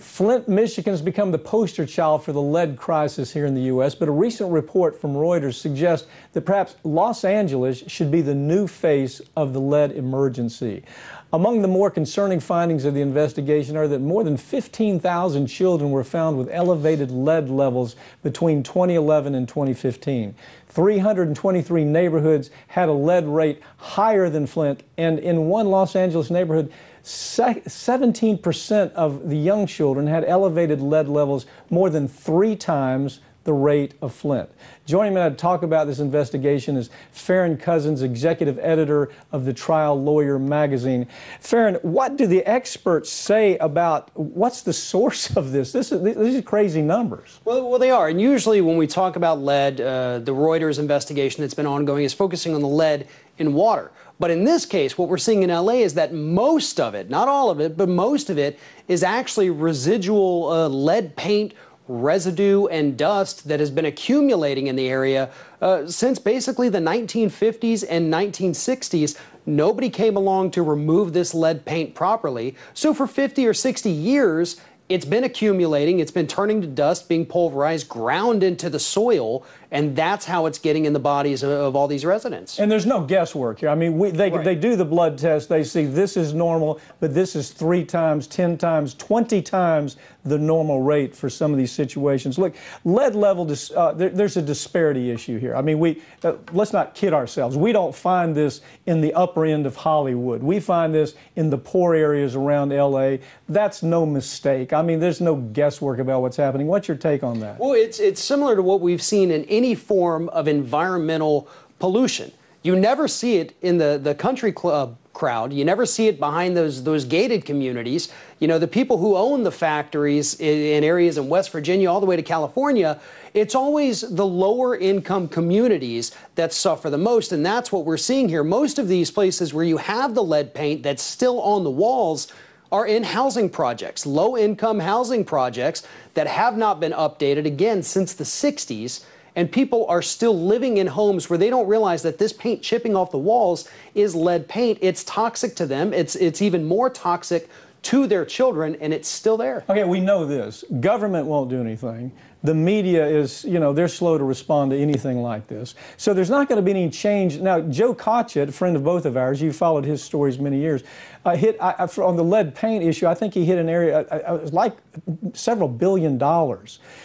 Flint, Michigan has become the poster child for the lead crisis here in the U.S., but a recent report from Reuters suggests that perhaps Los Angeles should be the new face of the lead emergency. Among the more concerning findings of the investigation are that more than 15,000 children were found with elevated lead levels between 2011 and 2015. 323 neighborhoods had a lead rate higher than Flint, and in one Los Angeles neighborhood, 17% of the young children had elevated lead levels more than 3 times the rate of Flint. Joining me to talk about this investigation is Farron Cousins, executive editor of the Trial Lawyer magazine. Farron, what do the experts say about what's the source of this? These are crazy numbers. Well, they are. And usually when we talk about lead, the Reuters investigation that's been ongoing is focusing on the lead in water. But in this case, what we're seeing in LA is that most of it, not all of it, but most of it is actually residual lead paint, residue and dust that has been accumulating in the area since basically the 1950s and 1960s. Nobody came along to remove this lead paint properly. So for 50 or 60 years, it's been accumulating, it's been turning to dust, being pulverized, ground into the soil, and that's how it's getting in the bodies of all these residents. And there's no guesswork here. I mean, they do the blood test, they see this is normal, but this is 3 times, 10 times, 20 times the normal rate for some of these situations. Look, lead level, there's a disparity issue here. I mean, let's not kid ourselves. We don't find this in the upper end of Hollywood. We find this in the poor areas around LA. That's no mistake. I mean, there's no guesswork about what's happening. What's your take on that? Well, it's similar to what we've seen in any form of environmental pollution. You never see it in the country club crowd. You never see it behind those gated communities. You know, the people who own the factories in areas in West Virginia all the way to California, it's always the lower income communities that suffer the most, and that's what we're seeing here. Most of these places where you have the lead paint that's still on the walls are in housing projects, low-income housing projects that have not been updated, again, since the 60s. And people are still living in homes where they don't realize that this paint chipping off the walls is lead paint. It's toxic to them. It's even more toxic to their children, and it's still there. Okay, we know this. Government won't do anything. The media is, you know, they're slow to respond to anything like this. So there's not going to be any change. Now, Joe Kotchett, a friend of both of ours, you followed his stories many years, on the lead paint issue, I think he hit an area like several $1 billion.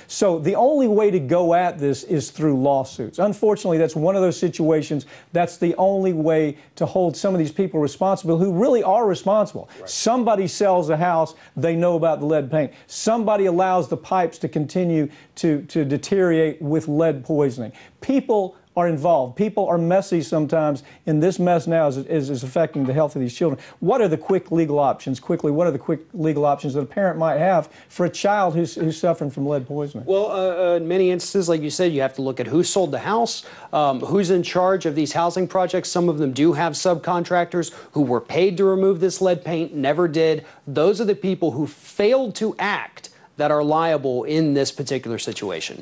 So the only way to go at this is through lawsuits. Unfortunately, that's one of those situations. That's the only way to hold some of these people responsible who really are responsible. Right. Somebody sells a house, they know about the lead paint. Somebody allows the pipes to continue to deteriorate with lead poisoning. People are involved. People are messy sometimes, and this mess now is affecting the health of these children. What are the quick legal options? Quickly, what are the quick legal options that a parent might have for a child who's suffering from lead poisoning? Well, in many instances, like you said, you have to look at who sold the house, who's in charge of these housing projects. Some of them do have subcontractors who were paid to remove this lead paint, never did. Those are the people who failed to act that are liable in this particular situation.